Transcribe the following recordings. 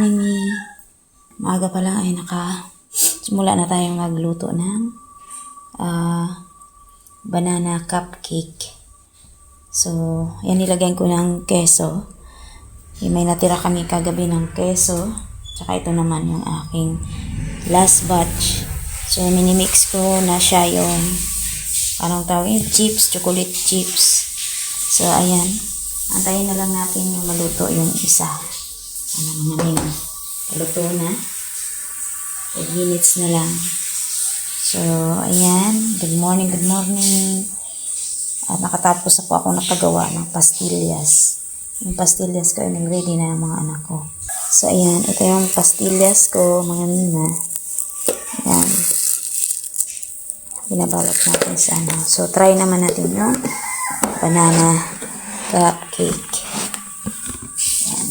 Ni maaga pa lang ay simula na tayong magluto ng banana cupcake. So, yan nilagyan ko ng keso. May natira kami kagabi ng keso. Tsaka ito naman yung aking last batch. So, minimix ko na siya yung anong tawag chips, chocolate chips. So, ayan. Antayin na lang natin yung maluto yung isa. Maluto na. 5 minutes na lang. So, ayan. Good morning, good morning. At nakatapos na po ako nakagawa ng pastillas. Yung pastillas ko ay nag-ready na ng mga anak ko. So, ayan. Ito yung pastillas ko, mga mina. Ayan. Binabalot natin sa ano. So, try naman natin yung banana cupcake. Ayan.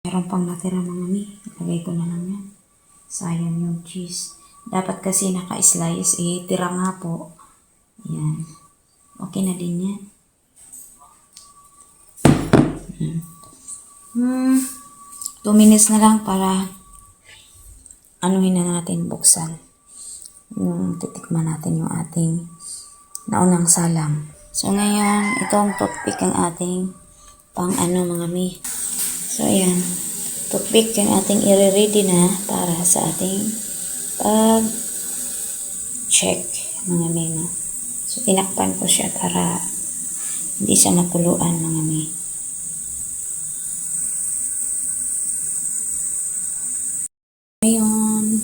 Meron pang natira mga mi. Ilagay ko na lang yan. Sayang yung cheese. Dapat kasi naka-slice. Tira nga po. Ayan. Okay na din yan. 2 minutes na lang para anuhin na natin, buksan. Titikman natin yung ating naunang salang. So ngayon, itong toothpick ang ating pang mga mi. So ayan, toothpick yung ating i-ready na para sa ating pag-check mga mi. No? So tinakpan ko siya para hindi siya makuluan mga mi. Ngayon,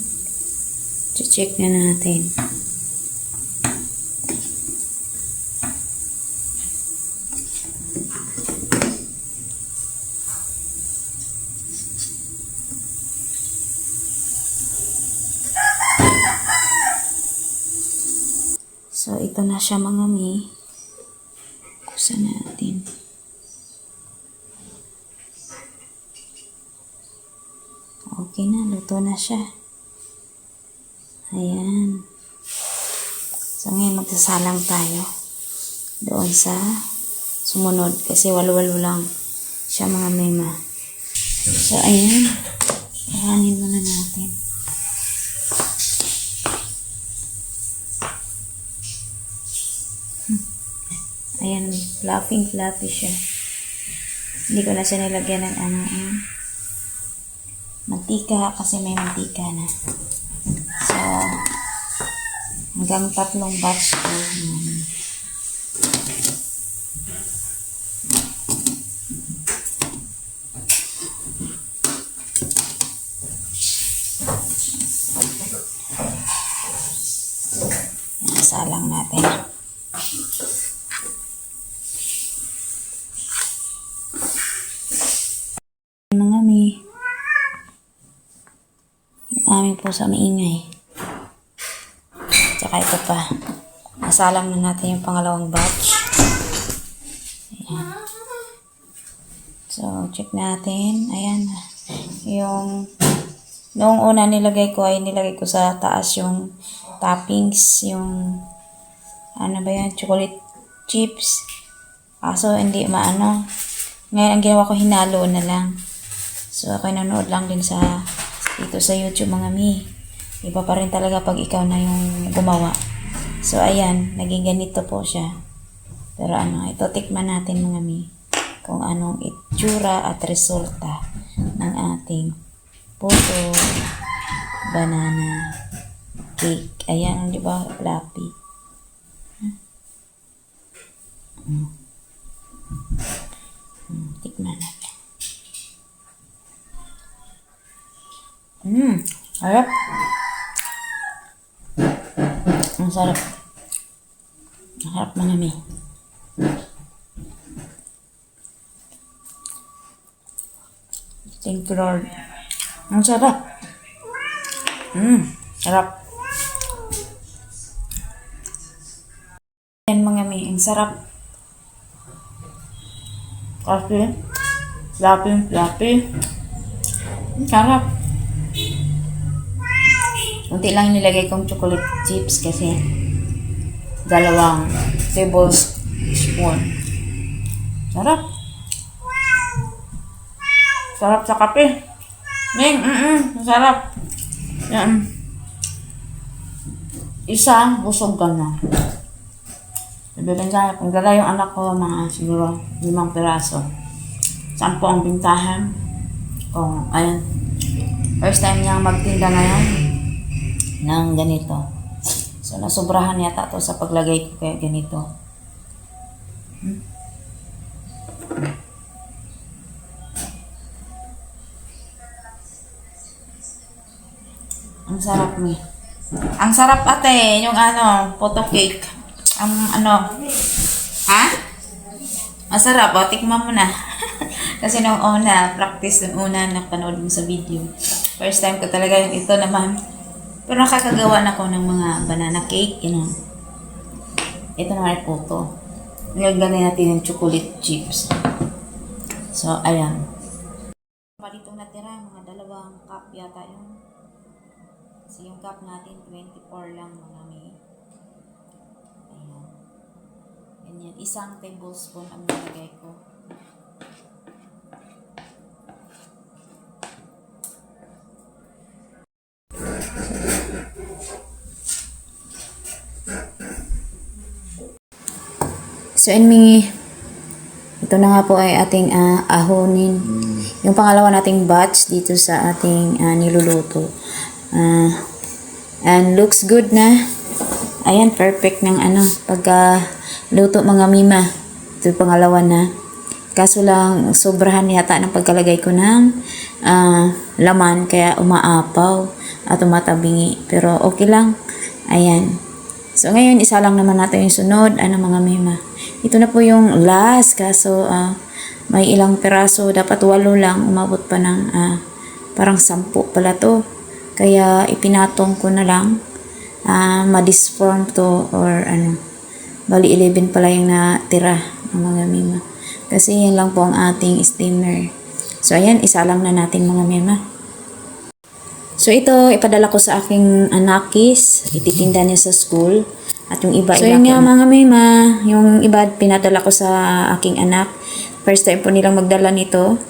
check na natin. So, ito na siya mga mi. Buksan natin. Okay na, luto na siya. Ayan. So, ngayon magsasalang tayo doon sa sumunod kasi walo-walo lang siya mga mema. So, ayan. Ihanin muna natin. Ayan, fluffy siya. Hindi ko na siya nilagyan ng mantika kasi may mantika na. So, hanggang 3 batch ko. Salang natin. Mga mi. Yung aming pusa maingay. Tsaka ito pa. Nasalang na natin yung pangalawang batch. Ayan. So, check natin. Ayan. Yung noong una nilagay ko sa taas yung toppings, yung chocolate chips. Kaso hindi maano. Ngayon ang ginawa ko, hinalo na lang. So, ako nanood lang din dito sa YouTube mga mi. Iba pa rin talaga pag ikaw na yung gumawa. So, ayan. Naging ganito po siya. Pero ito tikman natin mga mi. Kung anong itsura at resulta ng ating puto banana cake. Ayan, di ba? Fluffy. Tikman natin. Sarap. Ang sarap. Ang sarap mga mi. Thank you, Lord. Ang sarap. Sarap. Yan mga mi, ang sarap. Kasi, fluffy. Ang sarap. Unti lang nilagay kong chocolate chips kasi 2 tablespoon. Sarap. Sarap sa kape. Ning, sarap. Yan. Isa, busog ka na. Ibibenta, kung dala yung anak ko, mga siguro 5 piraso. 10 ang bintahan. Kung, ayun. First time niyang magtinda ngayon ng ganito. So, nasobrahan yata to sa paglagay ko kaya ganito. Ang sarap ni. Ang sarap ate, yung photo cake. Ang ha? Masarap, o, tikman mo na. Kasi nung practice nung una, napanood mo sa video. First time ko talaga yung ito naman. Pero nakakagawa na ako ng mga banana cake, Ito naman ay photo. Nilagyan natin ng chocolate chips. So, ayan. Ditong natira, mga 2 cup yata yun. Kasi yung cup natin, 24 lang mga may. Ayan. Ganyan. 1 tablespoon ang nilagay ko. So, ito na nga po ay ating ahonin. Yung pangalawa nating batch dito sa ating niluluto. And looks good na. Ayan, perfect ng pagka-luto mga mima. Ito yung pangalawa na. Kaso lang, sobrahan yata ng pagkalagay ko ng laman, kaya umaapaw at umatabingi. Pero okay lang. Ayan. So, ngayon, isa lang naman natin yung sunod. Mga mima. Ito na po yung last. Kaso, may ilang piraso. Dapat 8 lang. Umabot pa ng parang 10 pala to. Kaya, ipinatong ko na lang. Ma-disform to or bali 11 pala yung natira ng mga mima. Kasi yan lang po ang ating steamer. So, ayan. Isa lang na natin mga mima. So, ito, ipadala ko sa aking anakis. Ititinda niya sa school. At yung iba, so, yun nga mga mima, yung iba, pinadala ko sa aking anak. First time po nilang magdala nito.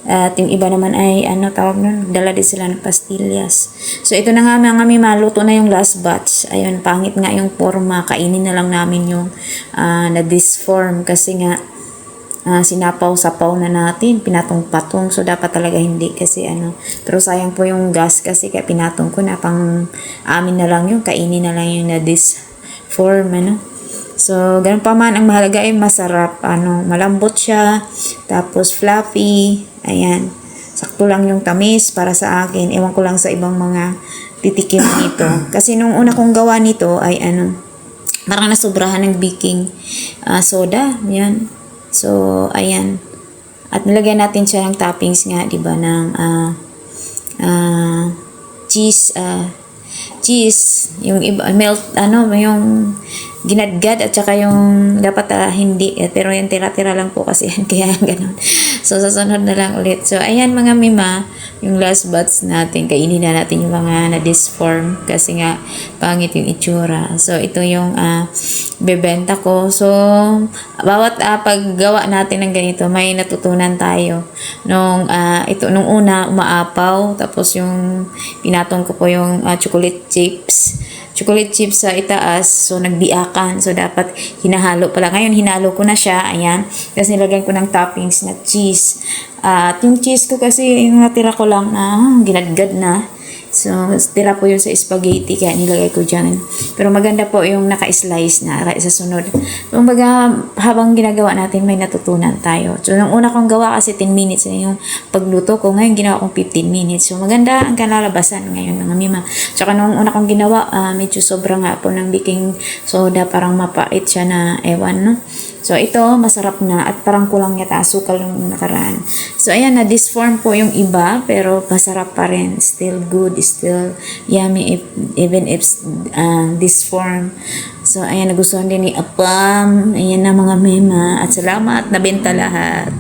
At yung iba naman ay, tawag nun, dala din sila ng pastillas. So, ito na nga mga mima, luto na yung last batch. Ayun, pangit nga yung forma. Kainin na lang namin yung na-disform. Kasi nga, sinapaw-sapaw na natin, pinatong-patong, so dapat talaga hindi kasi pero sayang po yung gas kasi kaya pinatong ko na, pang amin na lang yung kainin na lang yung na this form so ganun pa man, ang mahalaga ay masarap, malambot siya, tapos fluffy, ayan, sakto lang yung tamis para sa akin, ewan ko lang sa ibang mga titikim nito kasi nung una kong gawa nito ay parang nasobrahan ng baking soda, yan. So, ayan. At nilagyan natin siya ng toppings nga, di ba, ng cheese, yung iba, melt, yung ginadgad at saka yung dapat hindi, pero yung tira-tira lang po kasi yan, kaya ganun. So, sasunod na lang ulit. So, ayan mga mima, yung last batch natin, kainin na natin yung mga na-disform kasi nga, pangit yung itsura. So, ito yung bebenta ko. So, bawat paggawa natin ng ganito, may natutunan tayo. Nung una, umaapaw, tapos yung pinatong ko po yung chocolate chips sa itaas, so nagbiakan, so dapat hinahalo pala. Ngayon hinalo ko na siya, ayan, kasi nilagyan ko ng toppings na cheese. At yung cheese ko kasi yung natira ko lang na ginadgad na, so tira po yun sa spaghetti kaya nilagay ko dyan. Pero maganda po yung naka-slice na sa sunod. Kumbaga habang ginagawa natin may natutunan tayo. So nung una kong gawa kasi 10 minutes na yung pagluto ko, ngayon ginawa kong 15 minutes. So maganda ang kalalabasan ngayon mga mima. Tsaka nung una kong ginawa, medyo sobra nga po ng baking soda, parang mapait siya na ewan, no? So ito masarap na at parang kulang yata asukal yung nakaraan. So ayan, na disform po yung iba pero masarap pa rin, still good, still yummy even if disform. So ayan, nagustuhan din ni Apam. Ayan na mga mema at salamat, nabenta lahat.